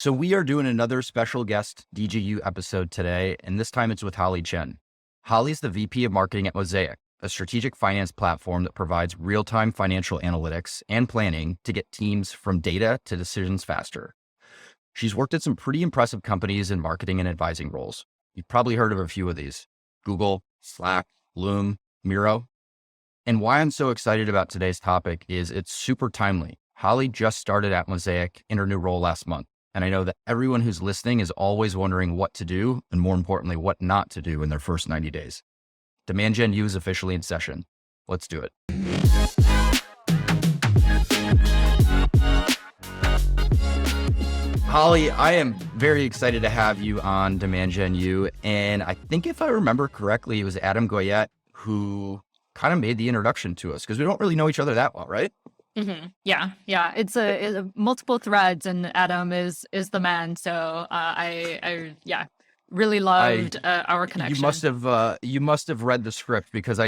So we are doing another special guest DGU episode today, and this time it's with Holly Chen. Holly's the VP of Marketing at Mosaic, a strategic finance platform that provides real-time financial analytics and planning to get teams from data to decisions faster. She's worked at some pretty impressive companies in marketing and advising roles. You've probably heard of a few of these: Google, Slack, Loom, Miro. And why I'm so excited about today's topic is it's super timely. Holly just started at Mosaic in her new role last month. And I know that everyone who's listening is always wondering what to do, and more importantly, what not to do in their first 90 days. Demand Gen U is officially in session. Let's do it. Holly, I am very excited to have you on Demand Gen U. And I think if I remember correctly, it was Adam Goyette who kind of made the introduction to us, because we don't really know each other that well, right? Yeah. It's a multiple threads, and Adam is the man. So I really loved our You connection. must have read the script, because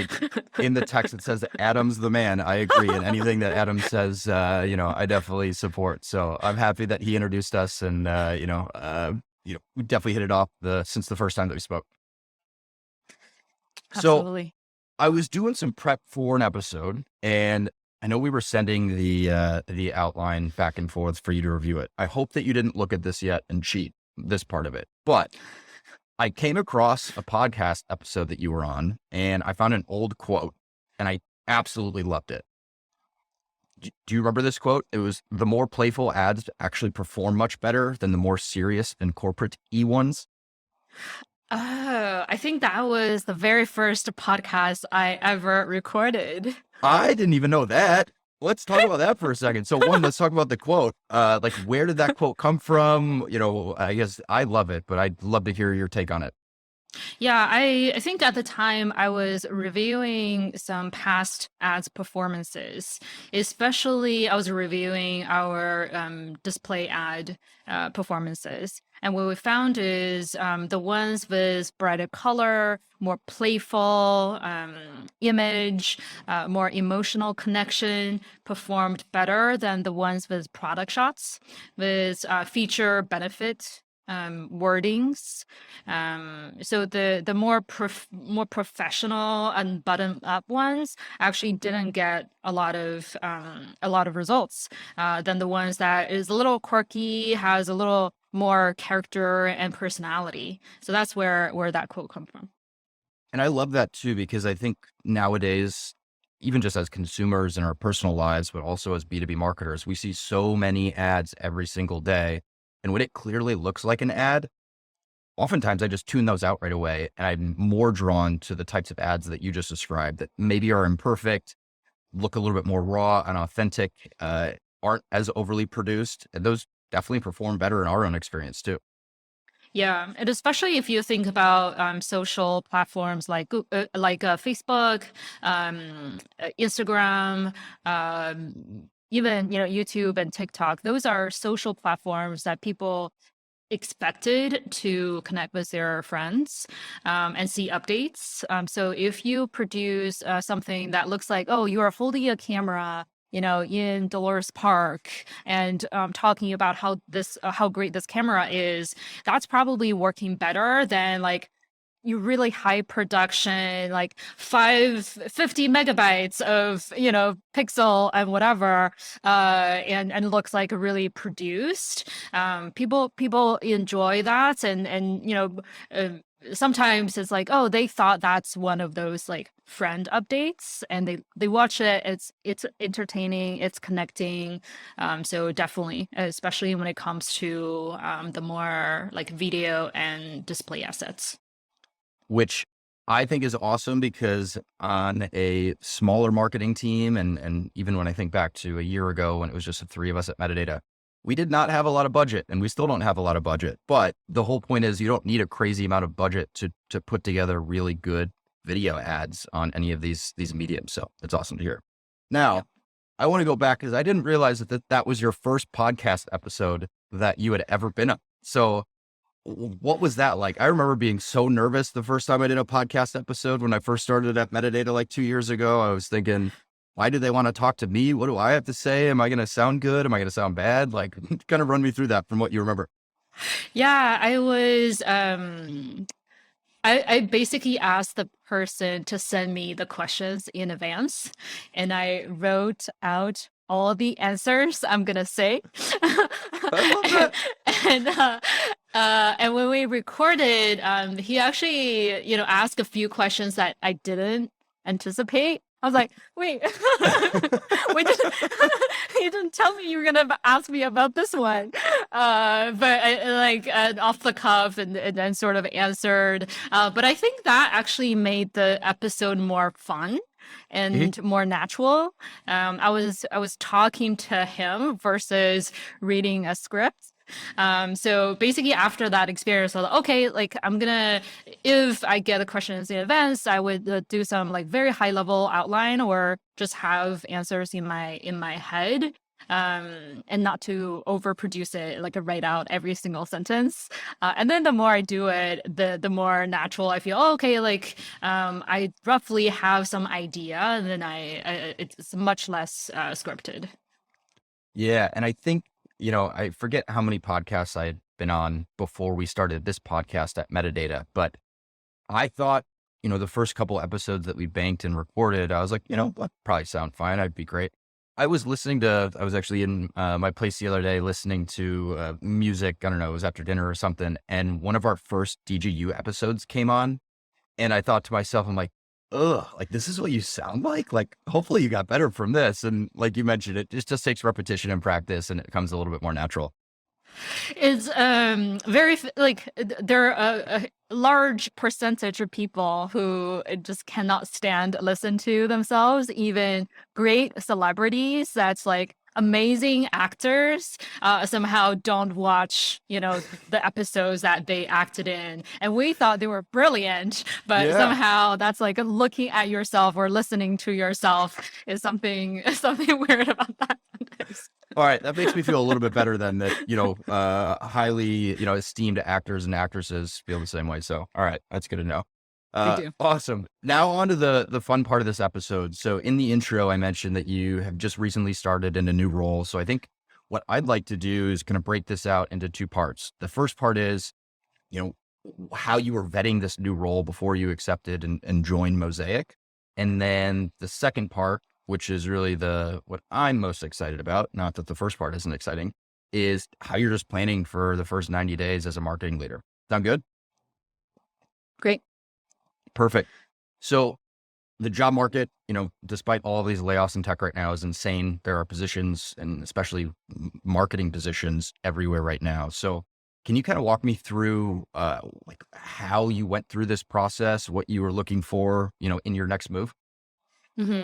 in the text it says that Adam's the man. I agree, and anything that Adam says, I definitely support. So I'm happy that he introduced us, and we definitely hit it off since the first time that we spoke. Absolutely. So I was doing some prep for an episode, and I know we were sending the outline back and forth for you to review it. I hope that you didn't look at this yet and cheat this part of it. But I came across a podcast episode that you were on, and I found an old quote, and I absolutely loved it. Do you remember this quote? It was, "The more playful ads actually perform much better than the more serious and corporate ones." Oh, I think that was the very first podcast I ever recorded. I didn't even know that. Let's talk about that for a second. So let's talk about the quote. Where did that quote come from? I guess I love it, but I'd love to hear your take on it. Yeah, I think at the time I was reviewing some past ads performances, especially I was reviewing our display ad performances. And what we found is the ones with brighter color, more playful image, more emotional connection performed better than the ones with product shots, with feature benefit wordings. So the more professional and button up ones actually didn't get a lot of results than the ones that is a little quirky, has a little more character and personality. So that's where that quote comes from. And I love that too, because I think nowadays, even just as consumers in our personal lives, but also as B2B marketers, we see so many ads every single day. And when it clearly looks like an ad, oftentimes I just tune those out right away. And I'm more drawn to the types of ads that you just described that maybe are imperfect, look a little bit more raw and authentic, aren't as overly produced. And those definitely perform better in our own experience too. Yeah, and especially if you think about social platforms like Facebook, Instagram, even YouTube and TikTok. Those are social platforms that people expected to connect with their friends and see updates. So if you produce something that looks like, oh, you are holding a camera, in Dolores Park, and talking about how great this camera is, that's probably working better than like you really high production, like 50 megabytes of, pixel and whatever, and looks like really produced. People enjoy that. Sometimes it's like, oh, they thought that's one of those like friend updates, and they watch it. It's entertaining, it's connecting. So definitely, especially when it comes to the more like video and display assets. Which I think is awesome, because on a smaller marketing team, and even when I think back to a year ago when it was just the three of us at Metadata, we did not have a lot of budget, and we still don't have a lot of budget. But the whole point is you don't need a crazy amount of budget to put together really good video ads on any of these mediums. So it's awesome to hear. Now, I want to go back, because I didn't realize that was your first podcast episode that you had ever been on. So what was that like? I remember being so nervous the first time I did a podcast episode when I first started at Metadata like 2 years ago. I was thinking, why do they want to talk to me? What do I have to say? Am I going to sound good? Am I going to sound bad? Like, kind of run me through that from what you remember. Yeah, I basically asked the person to send me the questions in advance, and I wrote out all the answers I'm gonna say. I love and that. and when we recorded, he actually, asked a few questions that I didn't anticipate. I was like, wait, wait, you didn't tell me you were gonna ask me about this one. But I like off the cuff and then sort of answered. But I think that actually made the episode more fun Mhm. and more natural. I was talking to him versus reading a script. So basically after that experience, I was like, okay, like if I get a questions in advance, I would do some like very high level outline or just have answers in my head, and not to overproduce it, like to write out every single sentence. And then the more I do it, the more natural I feel. Oh, okay, like I roughly have some idea, and then it's much less scripted. Yeah, and I think, I forget how many podcasts I had been on before we started this podcast at Metadata, but I thought, the first couple episodes that we banked and recorded, I was like, that probably sound fine. I'd be great. I was actually in my place the other day listening to music. I don't know, it was after dinner or something. And one of our first DGU episodes came on. And I thought to myself, I'm like, ugh, like this is what you sound like? Like, hopefully you got better from this. And like you mentioned, it just takes repetition and practice and it comes a little bit more natural. It's there are a large percentage of people who just cannot stand listen to themselves, even great celebrities that's like amazing actors somehow don't watch, the episodes that they acted in, and we thought they were brilliant, but Yeah. somehow that's like looking at yourself or listening to yourself is something something weird about that. All right, that makes me feel a little bit better than that, highly, esteemed actors and actresses feel the same way. So, all right, that's good to know. They do. Awesome. Now on to the fun part of this episode. So in the intro, I mentioned that you have just recently started in a new role. So I think what I'd like to do is kind of break this out into two parts. The first part is, you know, how you were vetting this new role before you accepted and joined Mosaic. And then the second part, which is really what I'm most excited about, not that the first part isn't exciting, is how you're just planning for the first 90 days as a marketing leader. Sound good? Great. Perfect. So the job market, despite all of these layoffs in tech right now, is insane. There are positions and especially marketing positions everywhere right now. So can you kind of walk me through like how you went through this process, what you were looking for, in your next move? hmm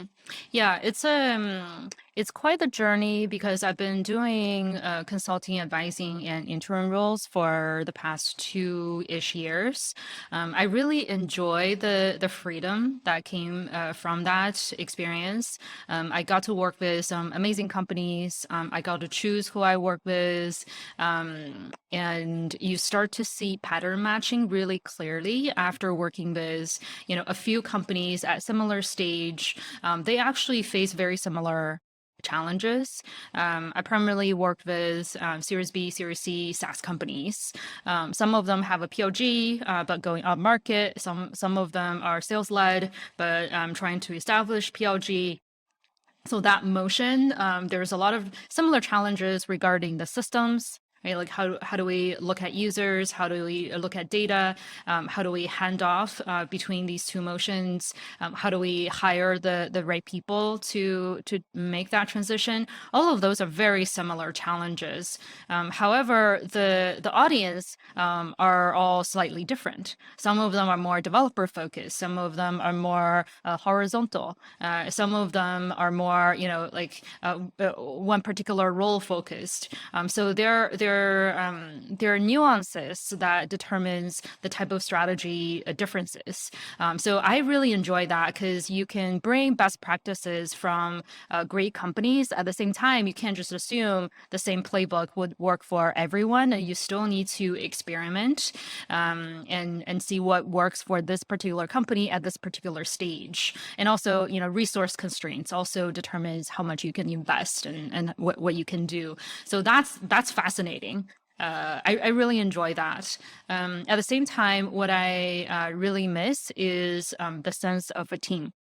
Yeah, it's quite a journey because I've been doing consulting, advising, and interim roles for the past 2-ish years. I really enjoy the freedom that came from that experience. I got to work with some amazing companies. I got to choose who I work with, and you start to see pattern matching really clearly after working with a few companies at similar stage. They actually face very similar challenges. I primarily worked with Series B, Series C SaaS companies. Some of them have a PLG, but going up market. Some of them are sales led, but trying to establish PLG. So that motion, there's a lot of similar challenges regarding the systems. Right? Like how do we look at users? How do we look at data? How do we hand off between these two motions? How do we hire the right people to make that transition? All of those are very similar challenges. However, the audience are all slightly different. Some of them are more developer focused. Some of them are more horizontal. Some of them are more, one particular role focused. So there are nuances that determines the type of strategy differences. So I really enjoy that because you can bring best practices from great companies. At the same time, you can't just assume the same playbook would work for everyone. You still need to experiment and see what works for this particular company at this particular stage. And also, resource constraints also determines how much you can invest and what you can do. So that's fascinating. I really enjoy that. At the same time, what I really miss is the sense of a team.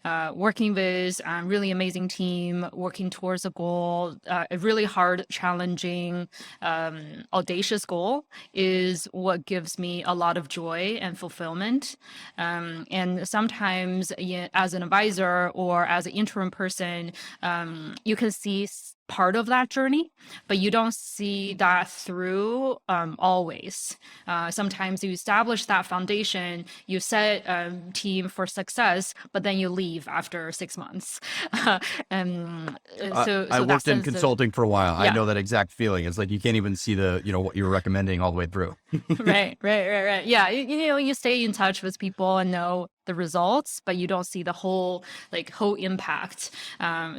Working with a really amazing team, working towards a goal, a really hard, challenging, audacious goal is what gives me a lot of joy and fulfillment. And sometimes, yeah, as an advisor or as an interim person, you can see part of that journey, but you don't see that through always. Sometimes you establish that foundation, you set a team for success, but then you leave after 6 months. and I so that worked in sense of, consulting for a while. I yeah. know that exact feeling. It's like you can't even see what you're recommending all the way through. Right. Yeah, you stay in touch with people and know the results, but you don't see the whole impact. I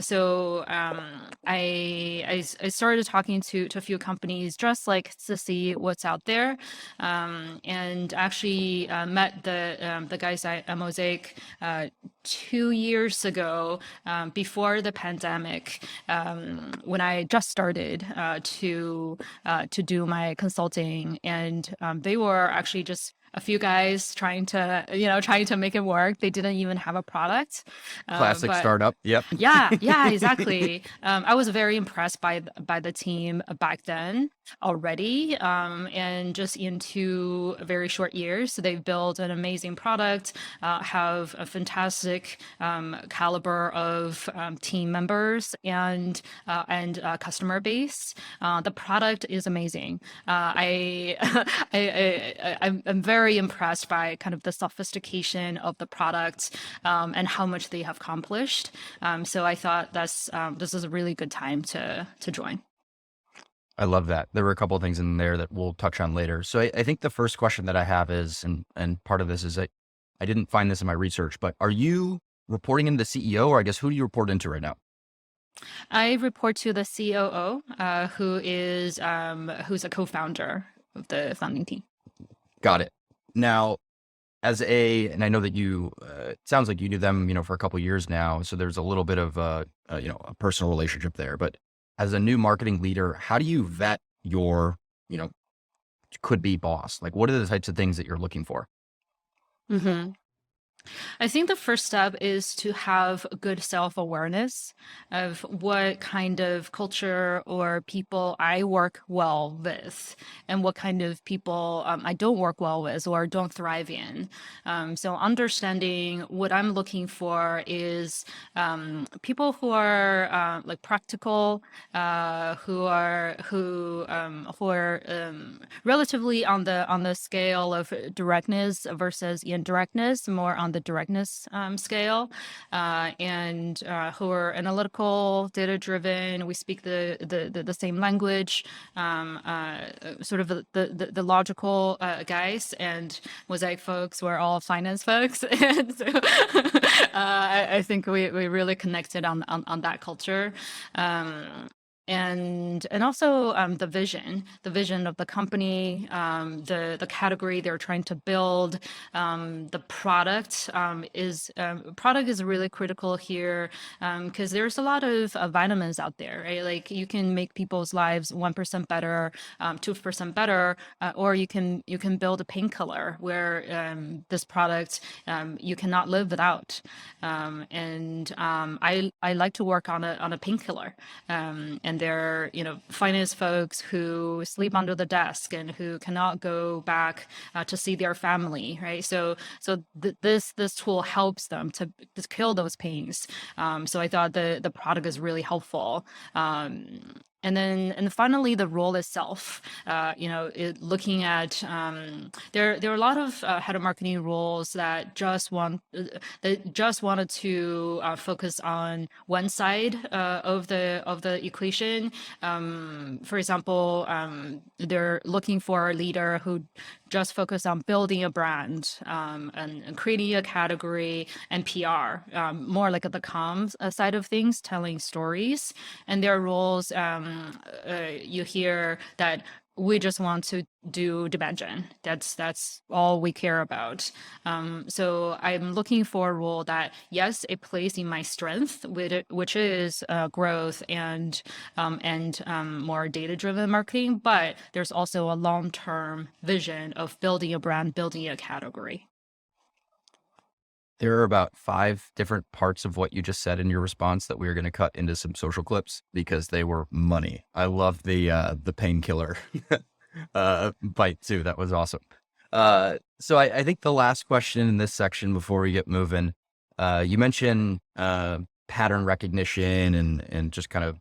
started talking to a few companies just like to see what's out there, and actually met the guys at Mosaic 2 years ago, before the pandemic, when I just started to do my consulting, and they were actually just a few guys trying to make it work. They didn't even have a product, Classic but startup. Yep. yeah, exactly. I was very impressed by the team back then already, and just in 2 very short years, so they've built an amazing product, have a fantastic caliber of team members and customer base. The product is amazing. I'm very impressed by kind of the sophistication of the product, and how much they have accomplished. So I thought this is a really good time to join. I love that. There were a couple of things in there that we'll touch on later. So I think the first question that I have is, and part of this is that I didn't find this in my research, but are you reporting into the CEO, or I guess who do you report into right now? I report to the COO, who's a co-founder of the founding team. Got it. Now, and I know that it sounds like you knew them, for a couple of years now. So there's a little bit of a personal relationship there. But as a new marketing leader, how do you vet your, you know, could be boss? Like, what are the types of things that you're looking for? hmm I think the first step is to have a good self-awareness of what kind of culture or people I work well with, and what kind of people I don't work well with or don't thrive in. So understanding what I'm looking for is people who are like practical, who are relatively on the scale of directness versus indirectness, more on the directness scale, and who are analytical, data driven. We speak the same language, sort of the logical guys, and Mosaic folks were all finance folks. And so I think we really connected on that culture. And also the vision of the company, the category they're trying to build, the product is really critical here, because there's a lot of vitamins out there, right? Like you can make people's lives 1% better, 2% better, or you can build a painkiller where this product you cannot live without. I like to work on a painkiller, and they're finance folks who sleep under the desk and who cannot go back to see their family, right? This tool helps them to kill those pains. So I thought the product is really helpful. And finally, the role itself. Looking at there are a lot of head of marketing roles that just wanted to focus on one side of the equation. For example, they're looking for a leader who just focus on building a brand, and creating a category and PR, more like at the comms side of things, telling stories. And their roles, you hear that we just want to do demand gen. That's all we care about. So I'm looking for a role that, yes, it plays in my strength, which is growth and more data driven marketing. But there's also a long term vision of building a brand, building a category. There are about 5 different parts of what you just said in your response that we are going to cut into some social clips because they were money. I love the painkiller bite too. That was awesome. So I think the last question in this section before we get moving, you mentioned pattern recognition and just kind of,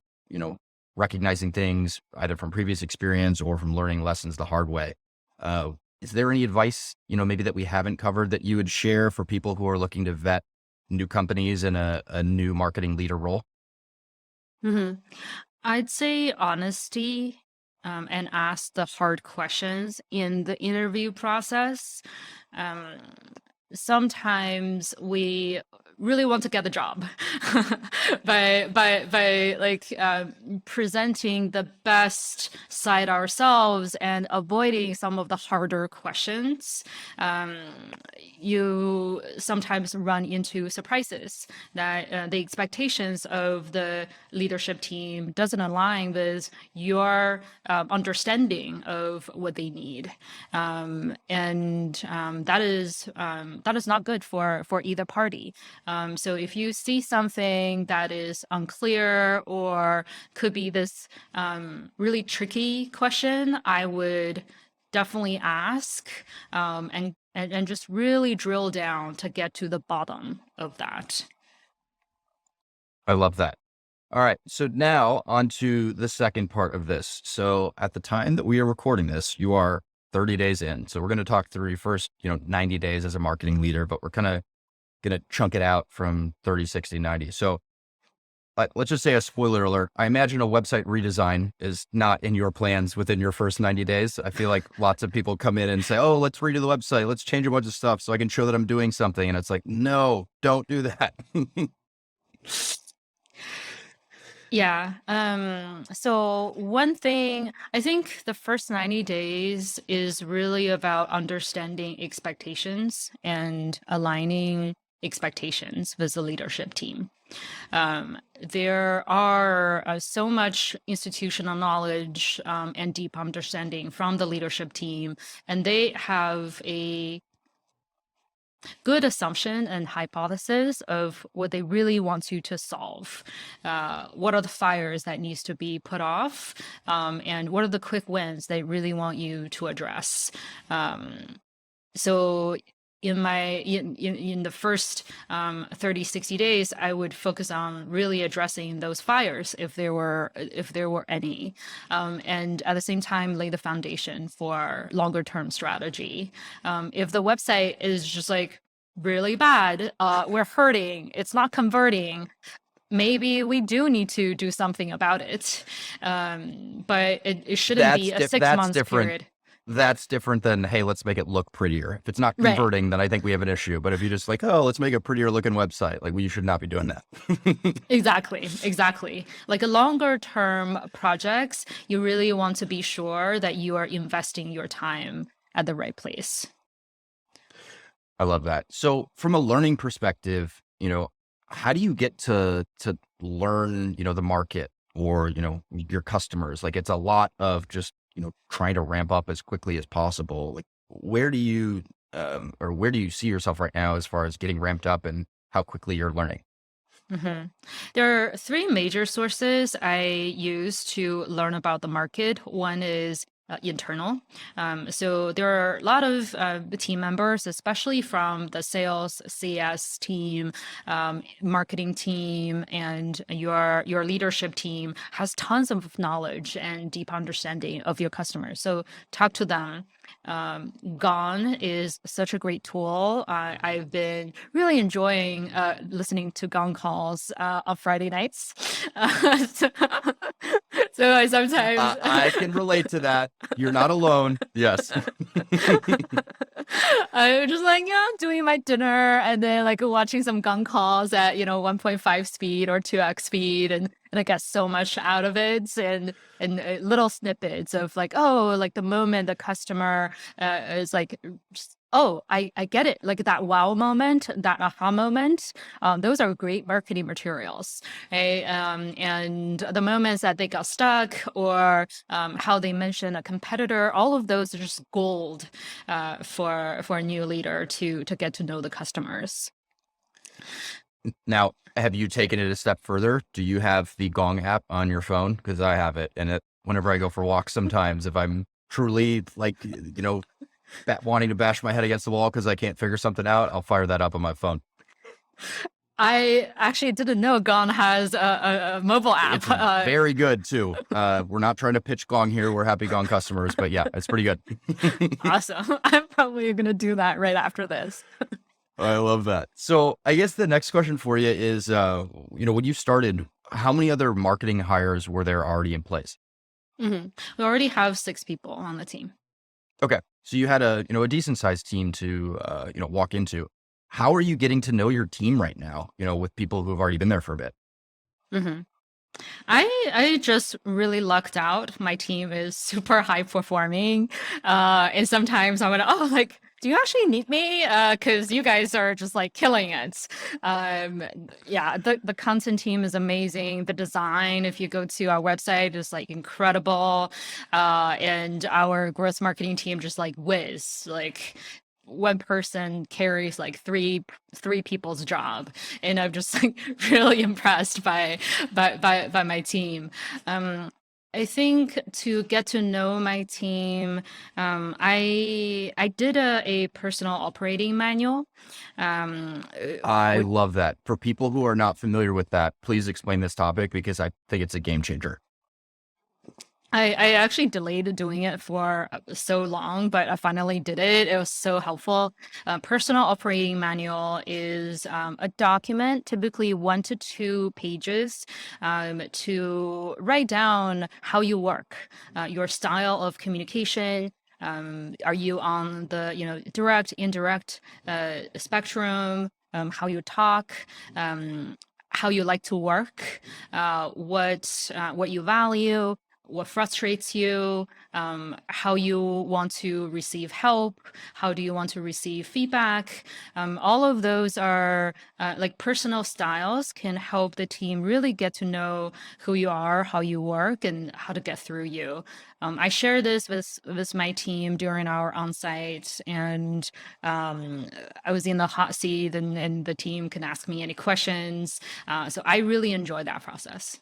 recognizing things either from previous experience or from learning lessons the hard way. Uh, is there any advice, maybe that we haven't covered that you would share for people who are looking to vet new companies in a new marketing leader role? Mhm. I'd say honesty, and ask the hard questions in the interview process. Um, Sometimes we really want to get the job by like presenting the best side ourselves and avoiding some of the harder questions. Um, you sometimes run into surprises that the expectations of the leadership team doesn't align with your understanding of what they need, and that is not good for either party. So if you see something that is unclear or could be this really tricky question, I would definitely ask, and just really drill down to get to the bottom of that. I love that. All right. So now on to the second part of this. So at the time that we are recording this, you are 30 days in. So we're going to talk through your first, 90 days as a marketing leader, but we're kind of going to chunk it out from 30, 60, 90. So let's just say a spoiler alert. I imagine a website redesign is not in your plans within your first 90 days. I feel like lots of people come in and say, oh, let's redo the website. Let's change a bunch of stuff so I can show that I'm doing something. And it's like, no, don't do that. Yeah. So one thing, I think the first 90 days is really about understanding expectations and aligning expectations with the leadership team. There are so much institutional knowledge and deep understanding from the leadership team, and they have a good assumption and hypothesis of what they really want you to solve. What are the fires that needs to be put off, and what are the quick wins they really want you to address. So in the first 30, 60 days, I would focus on really addressing those fires if there were any, and at the same time lay the foundation for longer term strategy. If the website is just like really bad, we're hurting, it's not converting, maybe we do need to do something about it. But it shouldn't be a six That's months different. period. That's different than, hey, let's make it look prettier. If it's not Right. converting, then I think we have an issue. But if you just like, oh, let's make a prettier looking website, like we should not be doing that. Exactly, exactly. Like a longer term projects, you really want to be sure that you are investing your time at the right place. I love that. So from a learning perspective, how do you get to learn, the market or, your customers? Like it's a lot of just, trying to ramp up as quickly as possible. Like where do you or where do you see yourself right now as far as getting ramped up and how quickly you're learning? Mhm. There are three major sources I use to learn about the market. One is internal. So there are a lot of team members, especially from the sales, CS team, marketing team, and your leadership team has tons of knowledge and deep understanding of your customers. So talk to them. Gone is such a great tool. I've been really enjoying listening to Gone calls on Friday nights. So, so I sometimes I can relate to that. You're not alone. Yes. I was just like, yeah, doing my dinner and then like watching some gun calls at, 1.5 speed or 2x speed and I get so much out of it and little snippets of like, oh, like the moment the customer is like, oh, I get it. Like that wow moment, that aha moment. Those are great marketing materials. And the moments that they got stuck or how they mention a competitor, all of those are just gold for a new leader to get to know the customers. Now, have you taken it a step further? Do you have the Gong app on your phone? Because I have it, and whenever I go for walks, sometimes if I'm truly like, wanting to bash my head against the wall because I can't figure something out, I'll fire that up on my phone. I actually didn't know Gone has a mobile app. It's very good too. We're not trying to pitch Gong here. We're happy Gong customers, but yeah, it's pretty good. Awesome. I'm probably going to do that right after this. I love that. So I guess the next question for you is, when you started, how many other marketing hires were there already in place? We already have 6 people on the team. Okay. So you had a decent sized team to, walk into. How are you getting to know your team right now, with people who've already been there for a bit? hmm I just really lucked out. My team is super high performing. And sometimes I'm gonna, oh, like, do you actually need me? Because you guys are just like killing it. Um, yeah, the content team is amazing. The design, if you go to our website, is like incredible. And our growth marketing team just like whiz. Like one person carries like three people's job, and I'm just like really impressed by my team. I think to get to know my team, I did a personal operating manual. I Which love that. For people who are not familiar with that, please explain this topic because I think it's a game changer. I actually delayed doing it for so long, but I finally did it. It was so helpful. Personal operating manual is a document, typically 1 to 2 pages, to write down how you work, your style of communication. Are you on the direct, indirect spectrum? How you talk, how you like to work, what you value, what frustrates you, how you want to receive help, how do you want to receive feedback. All of those are like personal styles can help the team really get to know who you are, how you work, and how to get through you. I share this with my team during our onsite, and I was in the hot seat, and the team can ask me any questions. So I really enjoy that process.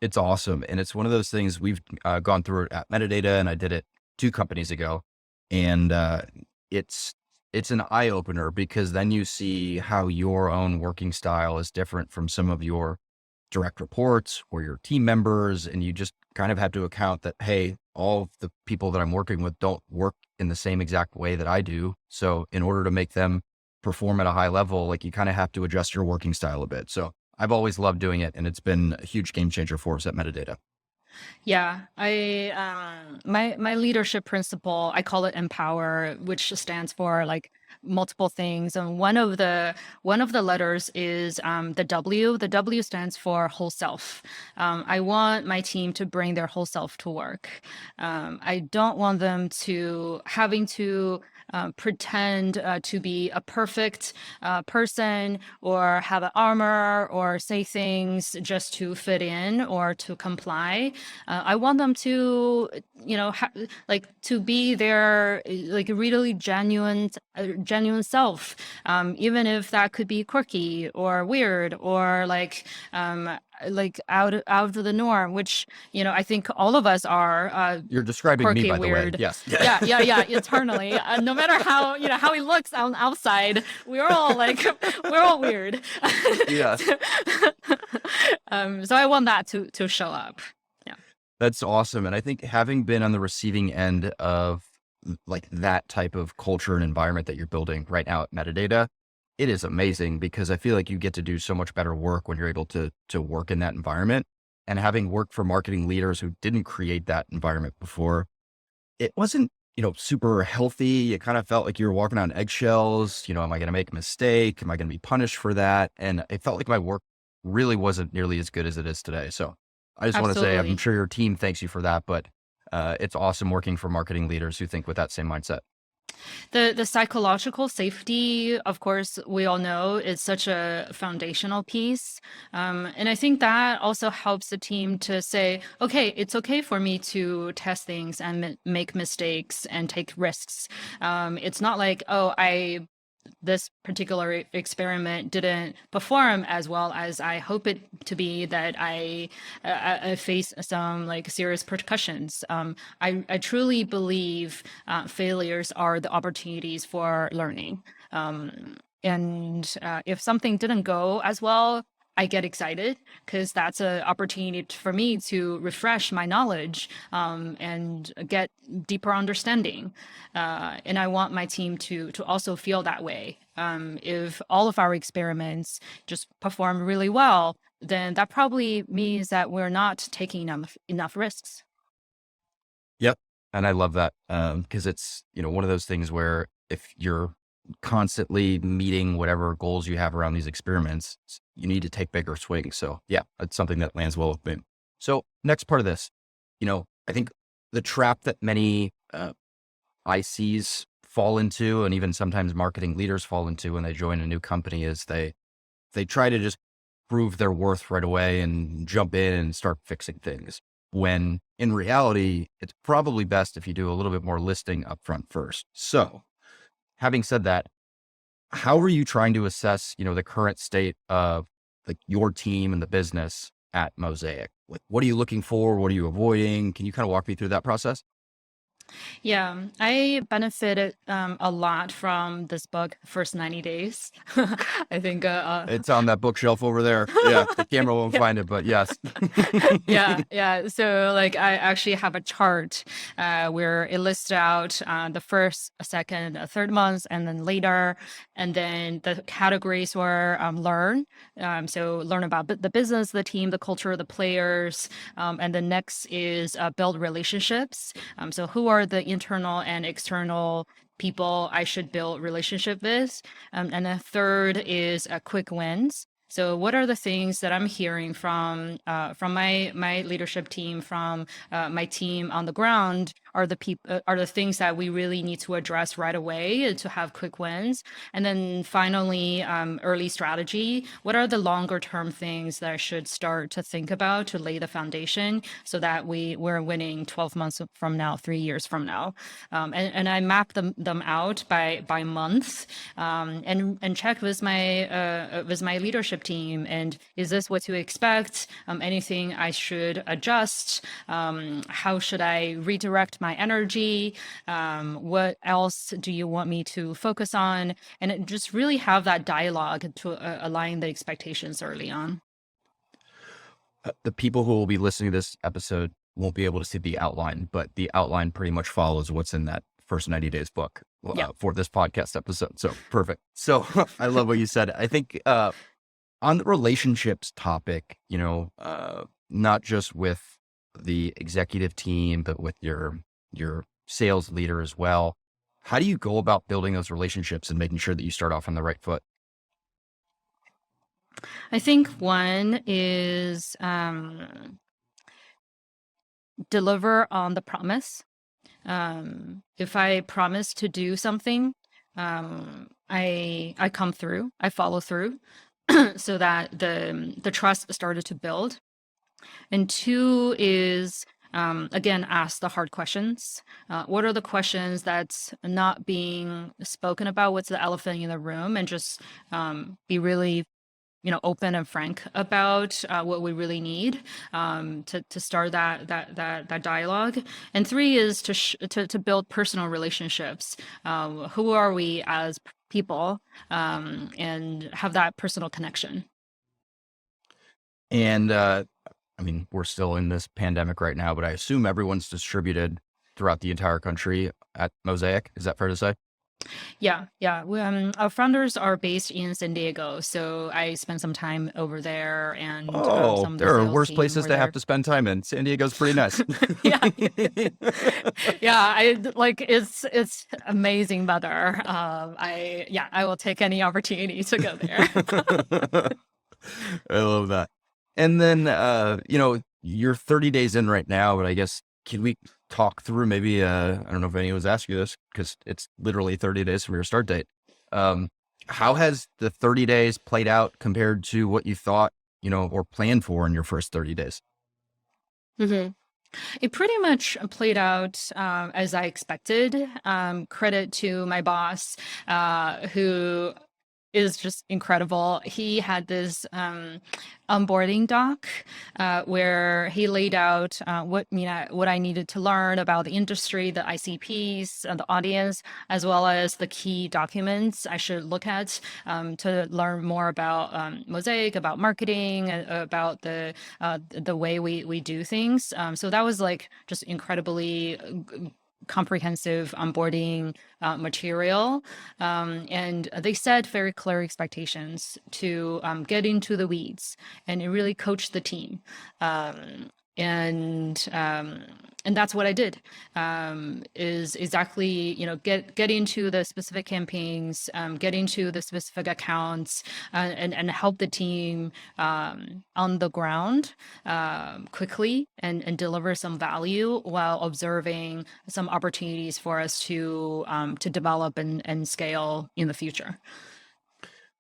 It's awesome. And it's one of those things we've gone through it at Metadata, and I did it 2 companies ago. And it's an eye opener because then you see how your own working style is different from some of your direct reports or your team members. And you just kind of have to account that, hey, all of the people that I'm working with don't work in the same exact way that I do. So in order to make them perform at a high level, like you kind of have to adjust your working style a bit. So I've always loved doing it, and it's been a huge game changer for us at Metadata. Yeah, I my leadership principle, I call it empower, which stands for like multiple things. And one of the letters is the W. The W stands for whole self. I want my team to bring their whole self to work. I don't want them to having to pretend to be a perfect person or have an armor or say things just to fit in or to comply. I want them to, like to be their like really genuine self, even if that could be quirky or weird or like out of the norm, which I think all of us are You're describing me, quirky, by the way. weird. Yes. Yeah, eternally. No matter how how he looks on outside, we're all like we're all weird. Yes. So I want that to show up. Yeah. That's awesome. And I think having been on the receiving end of like that type of culture and environment that you're building right now at Metadata, it is amazing because I feel like you get to do so much better work when you're able to work in that environment. And having worked for marketing leaders who didn't create that environment before, it wasn't super healthy. You kind of felt like you were walking on eggshells. Am I going to make a mistake? Am I going to be punished for that? And it felt like my work really wasn't nearly as good as it is today. So I just want to say, I'm Absolutely. sure your team thanks you for that, but it's awesome working for marketing leaders who think with that same mindset. The psychological safety, of course, we all know is such a foundational piece. And I think that also helps the team to say, okay, it's okay for me to test things and make mistakes and take risks. It's not like, oh, this particular experiment didn't perform as well as I hope it to be, that I face some like serious repercussions. I truly believe failures are the opportunities for learning. And if something didn't go as well, I get excited because that's an opportunity for me to refresh my knowledge and get deeper understanding. And I want my team to also feel that way. If all of our experiments just perform really well, then that probably means that we're not taking enough risks. Yep. And I love that because it's, one of those things where if you're constantly meeting whatever goals you have around these experiments, you need to take bigger swings. So yeah, it's something that lands well with me. So next part of this, I think the trap that many ICs fall into, and even sometimes marketing leaders fall into when they join a new company, is they try to just prove their worth right away and jump in and start fixing things. When in reality, it's probably best if you do a little bit more listing upfront first. So having said that, how are you trying to assess, the current state of like your team and the business at Mosaic? Like, what are you looking for? What are you avoiding? Can you kind of walk me through that process? Yeah, I benefited a lot from this book, First 90 Days. I think, It's on that bookshelf over there. Yeah, the camera won't yeah. find it, but yes. Yeah. So, like, I actually have a chart where it lists out the first, second, third months, and then later, and then the categories were learn. So, learn about the business, the team, the culture, the players, and the next is build relationships. So, who are the internal and external people I should build relationship with? And the third is quick wins. So, what are the things that I'm hearing from my leadership team, from my team on the ground? Are the things that we really need to address right away to have quick wins? And then finally, early strategy. What are the longer term things that I should start to think about to lay the foundation so that we're winning 12 months from now, 3 years from now? And I map them out by month, and check with my leadership team. And is this what to expect? Anything I should adjust? How should I redirect my energy? What else do you want me to focus on? And just really have that dialogue to align the expectations early on. The people who will be listening to this episode won't be able to see the outline, but the outline pretty much follows what's in that first 90 days book Yeah. for this podcast episode. So perfect. So I love what you said. I think on the relationships topic, not just with the executive team, but with your sales leader as well. How do you go about building those relationships and making sure that you start off on the right foot? I think one is deliver on the promise. If I promise to do something, I come through, I follow through, so that the trust started to build. And two is again, ask the hard questions. What are the questions that's not being spoken about? What's the elephant in the room? And just be really open and frank about what we really need to start that dialogue. And three is to build personal relationships. Who are we as people, and have that personal connection. And we're still in this pandemic right now, but I assume everyone's distributed throughout the entire country at Mosaic. Is that fair to say? Yeah, yeah. Our founders are based in San Diego, so I spent some time over there, and Oh, some of the there are sales worse team places were to have there. to spend time in. San Diego's pretty nice. Yeah, yeah. Like it's amazing weather. I will take any opportunity to go there. I love that. And then, you're 30 days in right now, but I guess, can we talk through maybe, I don't know if anyone's asked you this because it's literally 30 days from your start date. Um, how has the 30 days played out compared to what you thought, or planned for in your first 30 days? hmm It pretty much played out as I expected. Credit to my boss, who is just incredible. He had this onboarding doc where he laid out what I needed to learn about the industry, the ICPs, the audience, as well as the key documents I should look at to learn more about Mosaic, about marketing, about the way we do things. So that was like just incredibly comprehensive onboarding material. And they set very clear expectations to get into the weeds and really coach the team. Um, and um, and that's what I did. Is exactly get into the specific campaigns, get into the specific accounts, and help the team on the ground quickly and deliver some value while observing some opportunities for us to develop and scale in the future.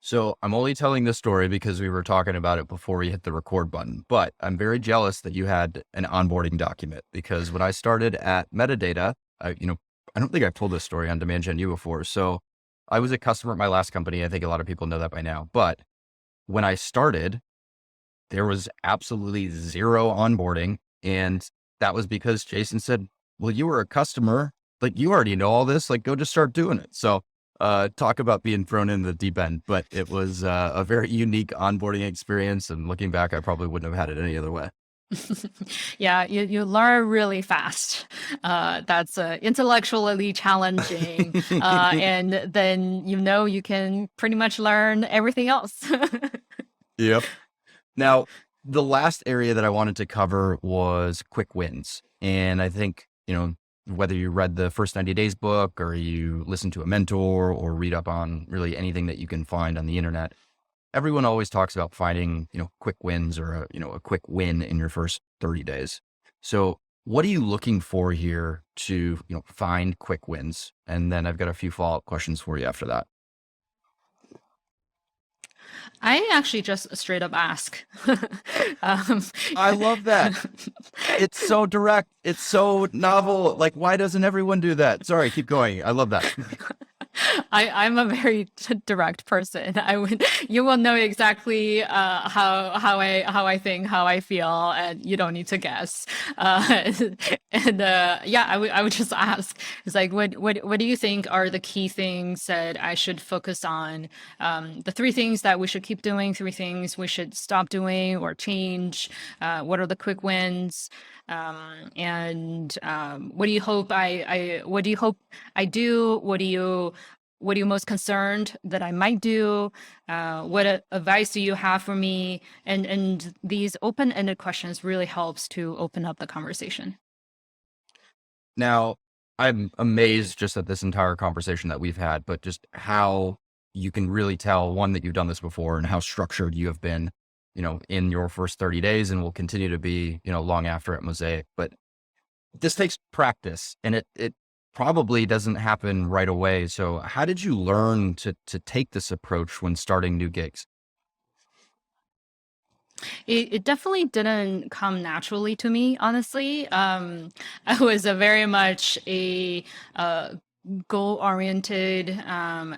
So I'm only telling this story because we were talking about it before we hit the record button, but I'm very jealous that you had an onboarding document because when I started at Metadata, I don't think I've told this story on Demand Gen U before. So I was a customer at my last company. I think a lot of people know that by now, but when I started, there was absolutely zero onboarding. And that was because Jason said, well, you were a customer, like you already know all this, like go just start doing it. So talk about being thrown in the deep end, but it was a very unique onboarding experience. And looking back, I probably wouldn't have had it any other way. Yeah, you learn really fast. That's intellectually challenging, and then you can pretty much learn everything else. Yep. Now, the last area that I wanted to cover was quick wins. And I think, whether you read the first 90 days book or you listen to a mentor or read up on really anything that you can find on the internet, everyone always talks about finding, quick wins or a quick win in your first 30 days. So what are you looking for here to, find quick wins? And then I've got a few follow-up questions for you after that. I actually just straight up ask. um, I love that. It's so direct. It's so novel. Like, why doesn't everyone do that? Sorry, keep going. I love that. I'm a very direct person. You will know exactly how I think, how I feel, and you don't need to guess. Uh, and yeah, I would just ask. It's like, what do you think are the key things that I should focus on? The three things that we should keep doing, three things we should stop doing or change. What are the quick wins? And what do you hope what do you hope I do? What are you most concerned that I might do? What advice do you have for me? And these open-ended questions really helps to open up the conversation. Now, I'm amazed just at this entire conversation that we've had, but just how you can really tell, one, that you've done this before and how structured you have been, in your first 30 days and will continue to be, long after at Mosaic. But this takes practice and it probably doesn't happen right away. So how did you learn to take this approach when starting new gigs? It definitely didn't come naturally to me, honestly. I was a very much a goal-oriented,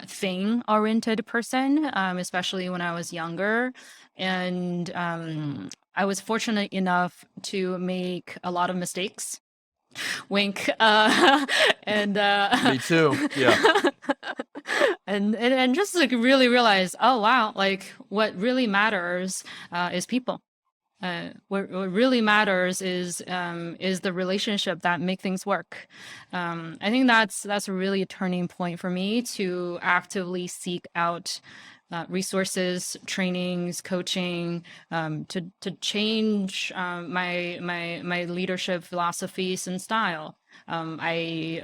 thing-oriented person, especially when I was younger. And I was fortunate enough to make a lot of mistakes. Wink. And Me too. Yeah. just like really realize, oh wow, like what really matters is people. What really matters is the relationship that make things work. I think that's really a turning point for me to actively seek out resources, trainings, coaching, to change my leadership philosophies and style. I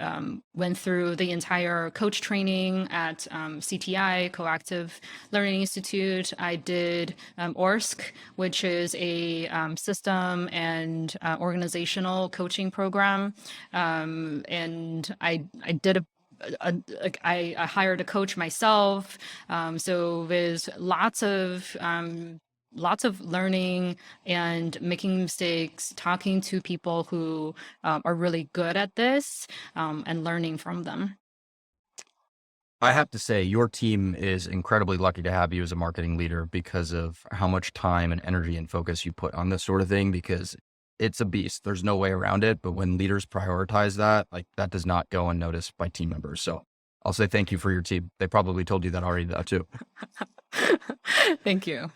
went through the entire coach training at CTI, Coactive Learning Institute. I did ORSC, which is a system and organizational coaching program. And I did I hired a coach myself. So there's lots of learning and making mistakes, talking to people who are really good at this, and learning from them. I have to say, your team is incredibly lucky to have you as a marketing leader because of how much time and energy and focus you put on this sort of thing, because it's a beast. There's no way around it. But when leaders prioritize that, like that does not go unnoticed by team members. So I'll say thank you for your team. They probably told you that already though, too. Thank you.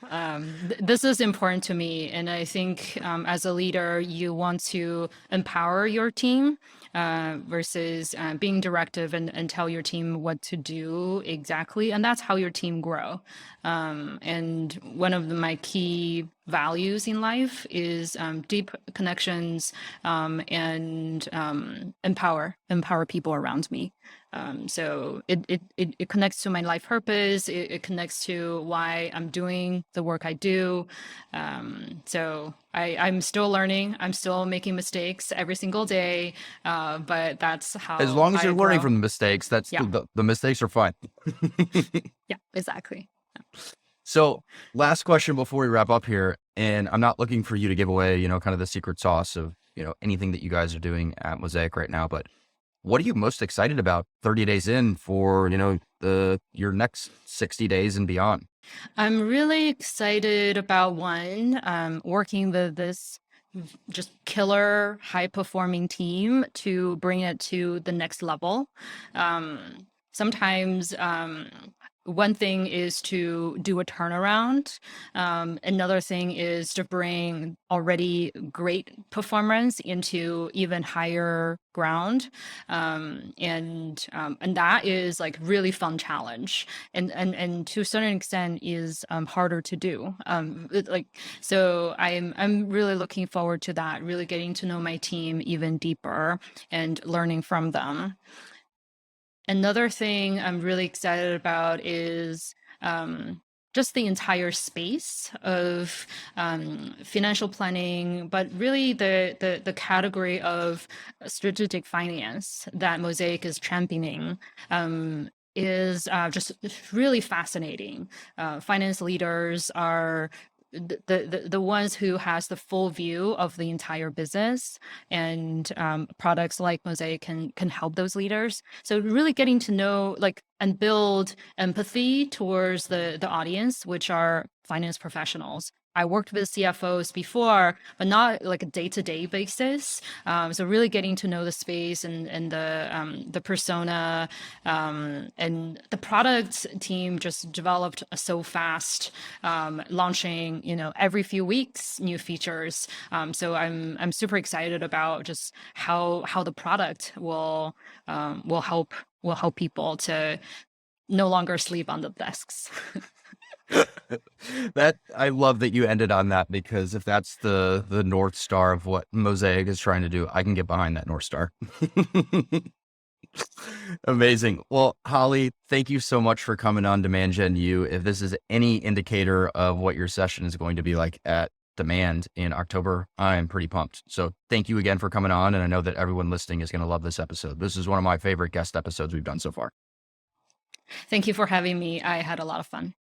This is important to me. And I think as a leader, you want to empower your team versus being directive and tell your team what to do exactly. And that's how your team grow. And one of my key values in life is deep connections and empower people around me. So it connects to my life purpose. It connects to why I'm doing the work I do. So I'm still learning. I'm still making mistakes every single day. But that's As how long as I you're learning grow. from the mistakes, that's Yeah, the mistakes are fine. yeah, exactly. So last question before we wrap up here, and I'm not looking for you to give away, kind of the secret sauce of, anything that you guys are doing at Mosaic right now, but what are you most excited about 30 days in for, your next 60 days and beyond? I'm really excited about working with this just killer high performing team to bring it to the next level. Sometimes one thing is to do a turnaround. Another thing is to bring already great performance into even higher ground. And that is like really fun challenge, and to a certain extent is harder to do. So I'm really looking forward to that, really getting to know my team even deeper and learning from them. Another thing I'm really excited about is just the entire space of financial planning, but really the category of strategic finance that Mosaic is championing. Is just really fascinating. Finance leaders are the ones who has the full view of the entire business, and products like Mosaic can help those leaders. So really getting to know like and build empathy towards the audience, which are finance professionals. I worked with CFOs before, but not like a day-to-day basis. So really getting to know the space and the persona, and the product team just developed so fast, launching every few weeks new features. So I'm super excited about just how the product will help people to no longer sleep on the desks. That I love that you ended on that, because if that's the North Star of what Mosaic is trying to do, I can get behind that North Star. Amazing. Well, Holly, thank you so much for coming on Demand Gen U. If this is any indicator of what your session is going to be like at Demand in October, I'm pretty pumped. So thank you again for coming on. And I know that everyone listening is going to love this episode. This is one of my favorite guest episodes we've done so far. Thank you for having me. I had a lot of fun.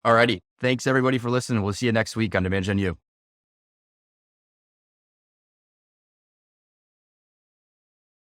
Alrighty. Thanks everybody for listening. We'll see you next week on Demand Gen U.